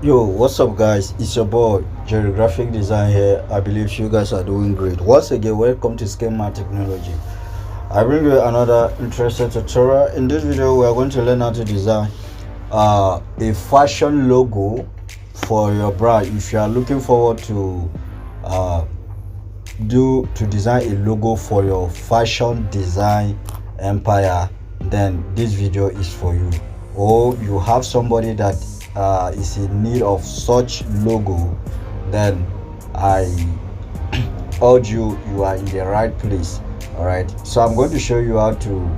Yo, what's up guys? It's your boy Jerry Graphic Design here. I believe you guys are doing great. Once again, welcome to Schema Technology. I bring you another interesting tutorial. In this video, we are going to learn how to design a fashion logo for your brand. If you are looking forward to design a logo for your fashion design empire, then this video is for you. Or you have somebody that is in need of such logo, then I urge you are in the right place. All right, so I'm going to show you how to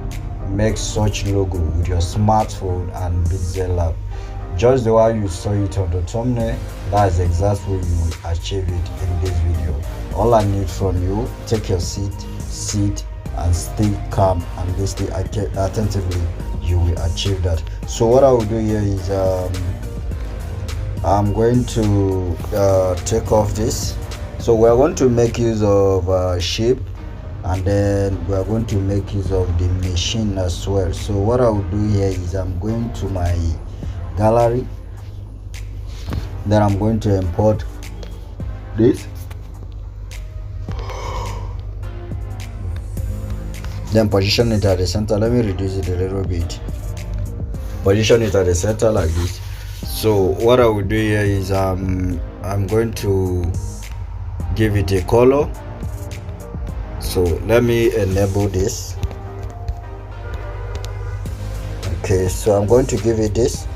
make such logo with your smartphone and Pixellab. Just the way you saw it on the thumbnail, that's exactly you will achieve it in this video. All I need from you, take your seat and stay calm and listen attentively. You will achieve that. So what I will do here is I'm going to take off this. So we are going to make use of shape, and then we are going to make use of the machine as well. So what I will do here is I'm going to my gallery, then I'm going to import this, then position it at the center. Let me reduce it a little bit. Position it at the center like this. So what I will do here is I'm going to give it a color. So let me enable this. Okay, so I'm going to give it this.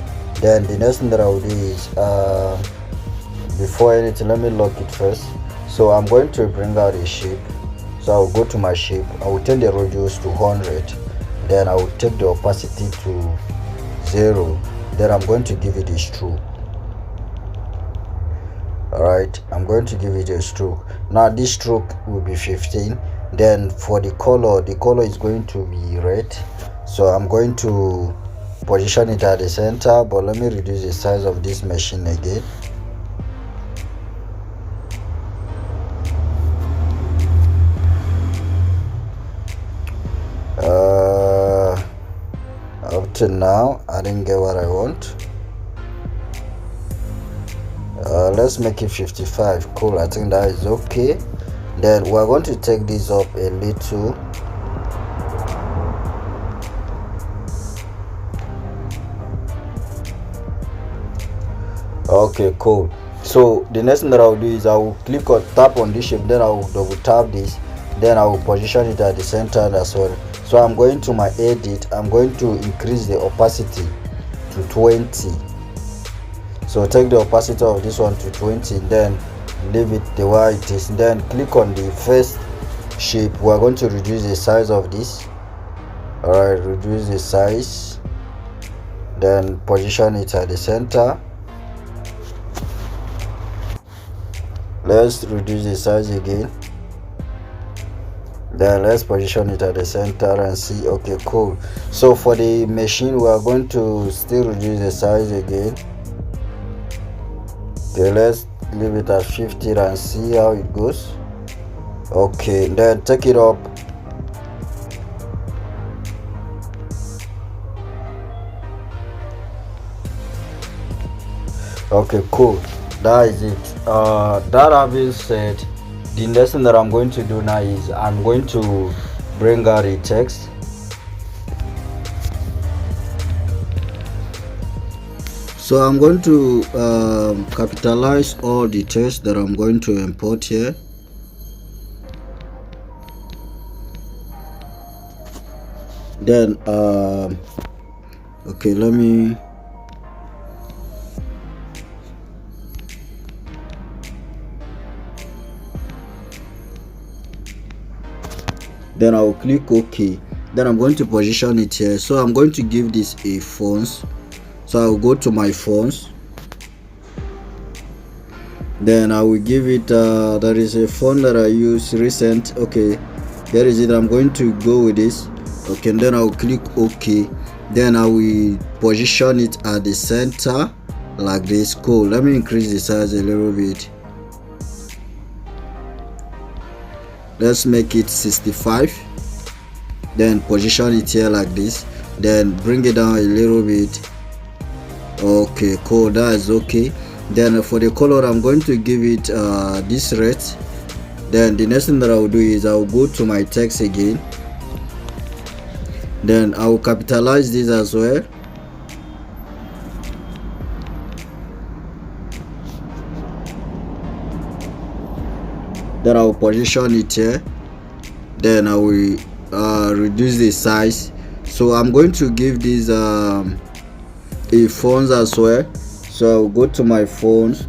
Then the next thing that I will do is before anything, let me lock it first. So I'm going to bring out a shape. So I'll go to my shape. I will turn the radius to 100. Then I will take the opacity to 0. Then I'm going to give it a stroke. Alright, I'm going to give it a stroke. Now this stroke will be 15. Then for the color is going to be red. So I'm going to position it at the center, but let me reduce the size of this machine again. Up to now I didn't get what I want. Let's make it 55. Cool, I think that is okay. Then we're going to take this up a little. Okay, cool. So the next thing that I'll do is I will tap on this shape, then I will double tap this, then I will position it at the center as well. So I'm going to my edit. I'm going to increase the opacity to 20. So take the opacity of this one to 20, then leave it the way it is. Then click on the first shape. We are going to reduce the size of this. Alright, reduce the size, then position it at the center. Let's reduce the size again, then let's position it at the center and see. Okay, cool. So for the machine, we are going to still reduce the size again. Okay, let's leave it at 50 and see how it goes. Okay, then take it up. Okay, cool. That is it. That having said, the next thing that I'm going to do now is I'm going to bring out a text. So I'm going to capitalize all the text that I'm going to import here. Then okay, let me then I will click OK. Then I'm going to position it here. So I'm going to give this a fonts. So I will go to my fonts. Then I will give it there is a font that I use recent. Okay, here is it. I'm going to go with this. Okay, and then I will click OK. Then I will position it at the center like this. Cool. Let me increase the size a little bit. Let's make it 65. Then position it here like this. Then bring it down a little bit. Okay, cool, that is okay. Then for the color, I'm going to give it this red. Then the next thing that I will do is I will go to my text again. Then I will capitalize this as well. Then I will position it here. Then I will reduce the size. So I'm going to give this a fonts as well. So I'll go to my fonts.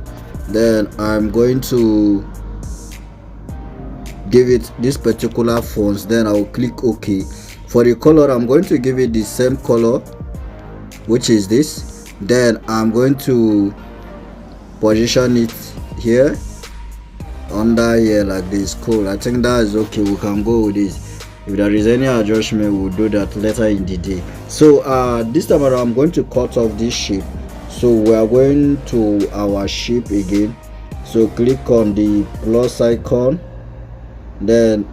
Then I'm going to give it this particular fonts. Then I will click OK. For the color, I'm going to give it the same color, which is this. Then I'm going to position it here, under here like this. Cool, I think that is okay. We can go with this. If there is any adjustment, we'll do that later in the day. So this time around, I'm going to cut off this shape. So we are going to our shape again. So click on the plus icon, then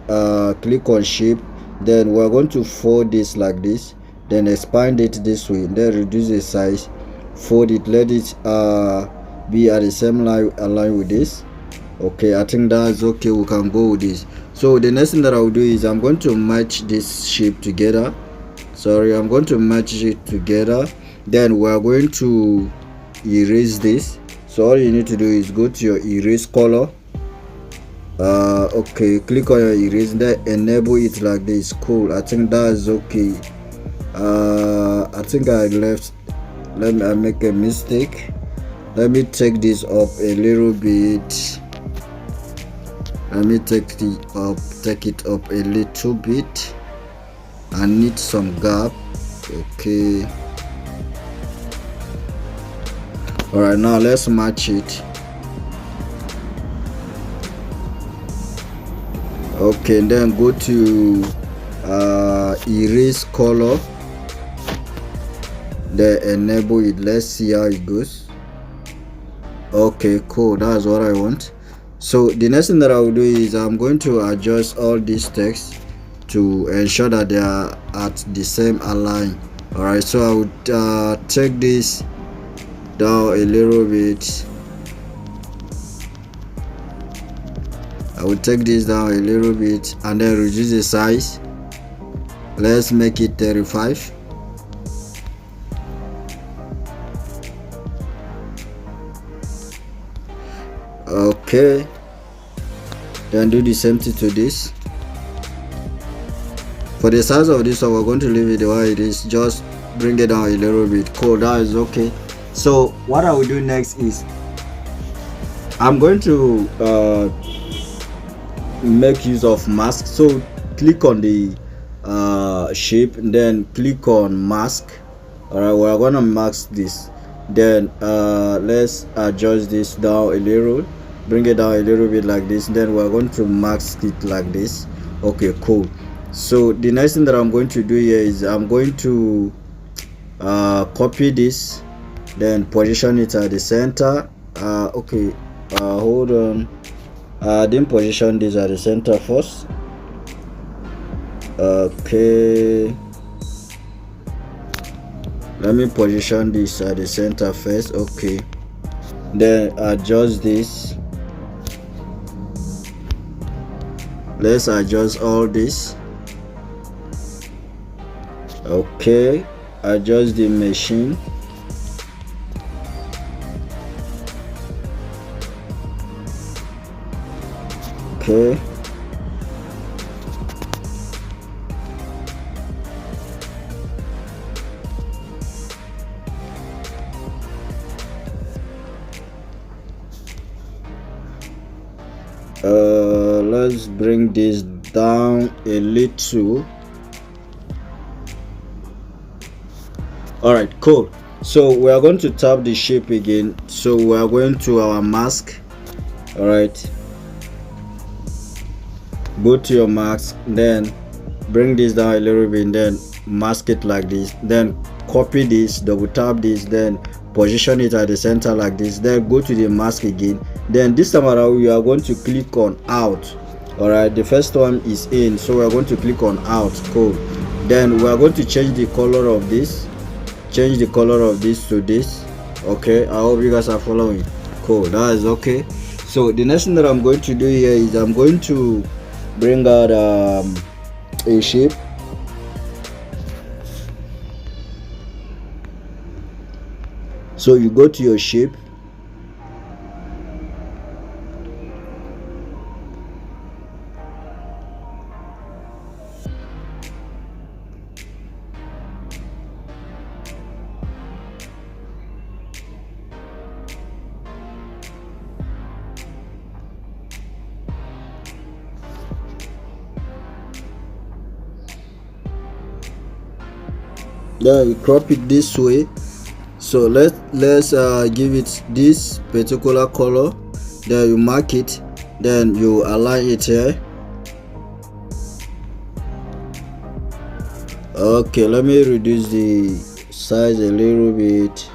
click on shape. Then we're going to fold this like this, then expand it this way, then reduce the size, fold it, let it be at the same line align with this. Okay, I think that's okay. We can go with this. So the next thing that I will do is I'm going to match this shape together. I'm going to match it together. Then we are going to erase this. So all you need to do is go to your erase color. Okay, click on your erase, then enable it like this. Cool, I think that is okay. I think I make a mistake. Let me take this up a little bit. Let me take it up a little bit. I need some gap. Okay, all right, now let's match it. Okay, and then go to erase color, then enable it. Let's see how it goes. Okay, cool, that's what I want. So the next thing that I will do is I'm going to adjust all these text to ensure that they are at the same align. All right, so I would take this down a little bit. I will take this down a little bit and then reduce the size. Let's make it 35. Okay, then do the same thing to this. For the size of this one, we're going to leave it the way it is. Just bring it down a little bit. Cool, that is okay. So what I will do next is I'm going to make use of mask. So click on the shape, then click on mask. All right, we're gonna mask this. Then let's adjust this down a little, bring it down a little bit like this. Then we're going to mask it like this. Okay, cool. So the next thing that I'm going to do here is I'm going to copy this, then position it at the center. Okay, hold on. Then position this at the center first. Okay, let me position this at the center first. Okay, then adjust this. Let's adjust all this. Okay, adjust the machine. Okay, let's bring this down a little. All right, cool. So we are going to tap the shape again. So we are going to our mask. All right, go to your mask, then bring this down a little bit, then mask it like this. Then copy this, double tap this, then position it at the center like this. Then go to the mask again. Then this time around we are going to click on out. All right, the first one is in, so we are going to click on out. Cool. Then we are going to change the color of this, change the color of this to this. Okay, I hope you guys are following. Cool, that is okay. So the next thing that I'm going to do here is I'm going to bring out a shape. So you go to your shape, then you crop it this way. So let's give it this particular color, then you mark it, then you align it here. Okay, let me reduce the size a little bit.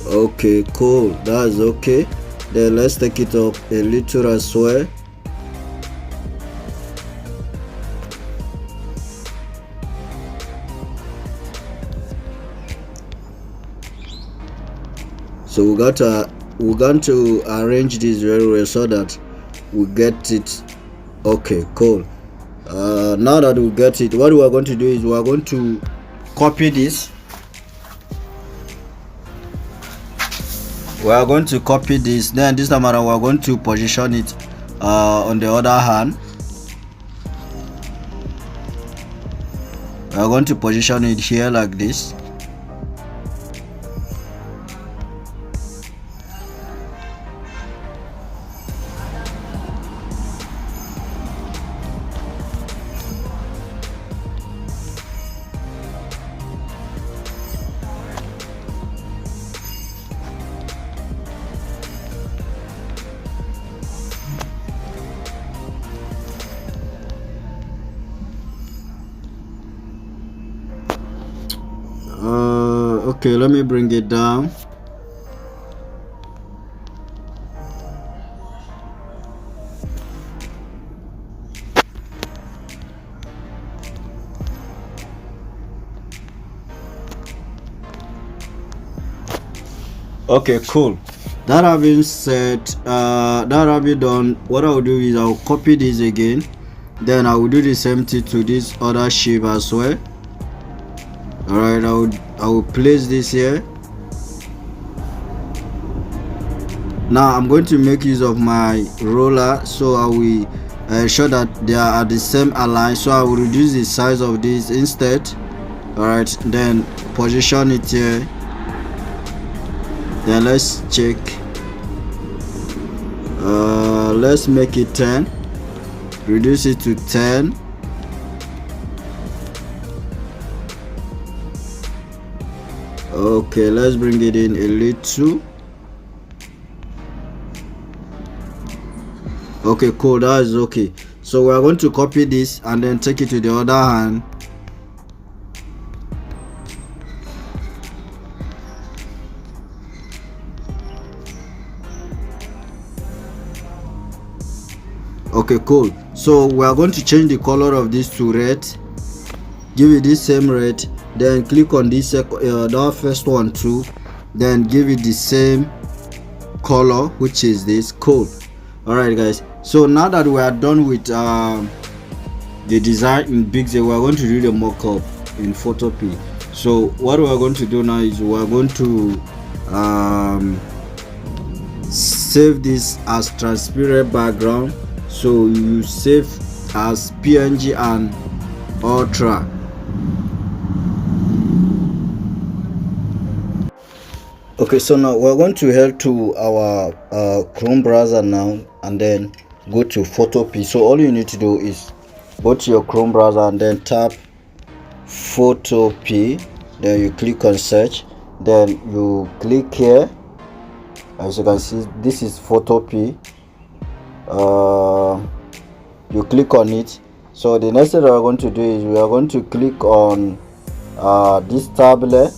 Okay, cool, that's okay. Then let's take it up a little as well. So we're going to arrange this very well so that we get it. Okay, cool. Now that we get it, what we are going to do is we are going to copy this. We are going to copy this. Then this time around we are going to position it on the other hand. We are going to position it here like this. Okay, let me bring it down. Okay, cool. That having said, that having done, what I will do is I will copy this again, then I will do the same thing to this other shape as well. All right, I will place this here. Now I'm going to make use of my roller, so I will ensure that they are at the same align. So I will reduce the size of this instead. All right, then position it here. Then let's check. Let's make it 10. Reduce it to 10. Okay, let's bring it in a little. Okay, cool, that is okay. So we are going to copy this and then take it to the other hand. Okay, cool. So we are going to change the color of this to red. Give it this same red, then click on this the first one too, then give it the same color, which is this. Cool. All right guys, so now that we are done with the design in Pixellab, we are going to do the mockup in photopea. So what we are going to do now is we are going to save this as transparent background. So you save as PNG and Ultra. Okay, so now we're going to head to our Chrome browser now and then go to photopea. So all you need to do is go to your Chrome browser and then tap photopea, then you click on search, then you click here. As you can see, this is photopea. You click on it. So the next thing that we're going to do is we are going to click on this tablet.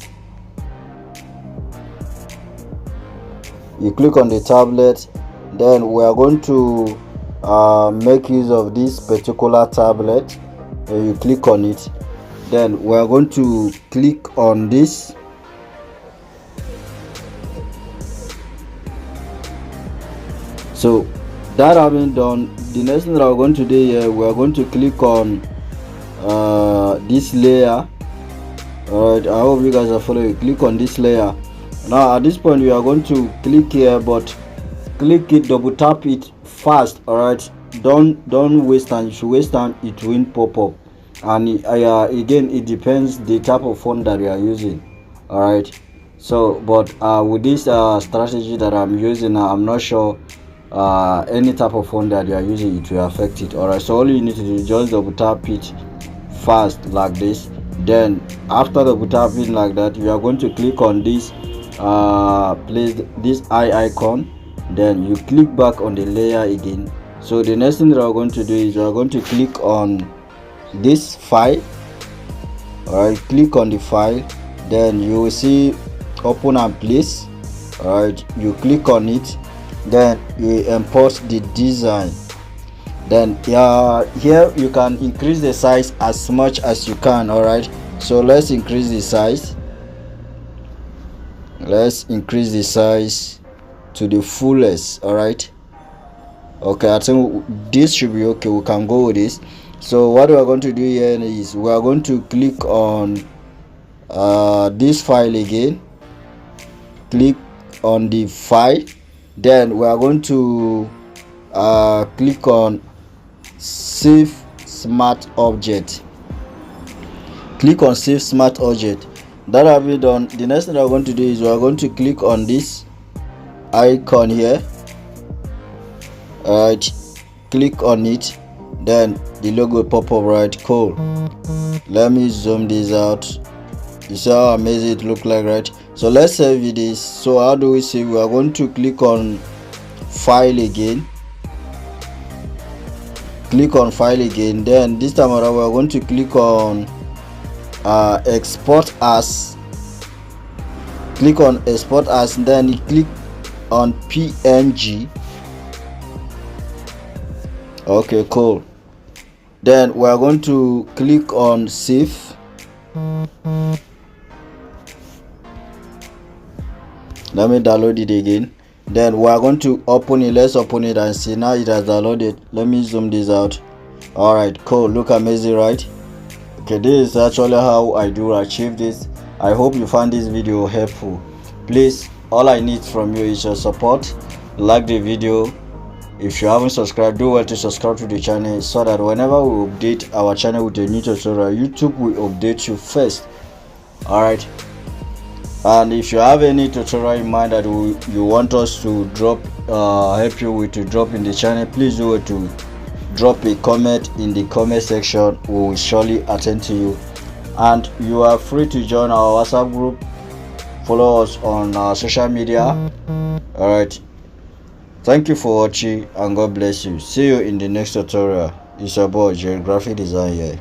You click on the tablet, then we are going to make use of this particular tablet, and you click on it, then we're going to click on this. So that having done, the next thing that we're going to do here, we're going to click on this layer. Alright, I hope you guys are following. Click on this layer. Now at this point we are going to click here, but click it, double tap it fast. Alright, don't waste time. If you waste time, it won't pop up. And again, it depends the type of font that you are using. Alright, so but with this strategy that I'm using, I'm not sure any type of font that you are using, it will affect it. Alright, so all you need to do is just double tap it fast like this. Then after double tapping like that, you are going to click on this place, this eye icon. Then you click back on the layer again. So the next thing that we're going to do is we're going to click on this file. Alright, click on the file, then you will see open and place. Alright, you click on it, then you import the design. Then here you can increase the size as much as you can. Alright, so let's increase the size. Let's increase the size to the fullest. Alright, okay, I think this should be okay. We can go with this. So what we are going to do here is we are going to click on this file again. Click on the file, then we are going to click on save smart object. Click on save smart object. That have been done. The next thing we are going to do is we are going to click on this icon here. Alright, click on it, then the logo will pop up. Right, cool. Let me zoom this out. You see how amazing it look like, right? So let's save this. So how do we save? We are going to click on file again. Click on file again, then this time around we are going to click on export as. Click on export as, then you click on PNG. Okay, cool. Then we are going to click on save. Let me download it again. Then we are going to open it. Let's open it and see. Now it has downloaded. Let me zoom this out. Alright, cool. Look amazing, right? Okay, this is actually how I do achieve this. I hope you found this video helpful. Please, all I need from you is your support. Like the video. If you haven't subscribed, do well to subscribe to the channel so that whenever we update our channel with a new tutorial, YouTube will update you first. Alright, and if you have any tutorial in mind that you want us to drop, help you with to drop in the channel, please do it to drop a comment in the comment section. We will surely attend to you, and you are free to join our WhatsApp group. Follow us on our social media. Alright, thank you for watching and God bless you. See you in the next tutorial. It's your boy Graphic Design here.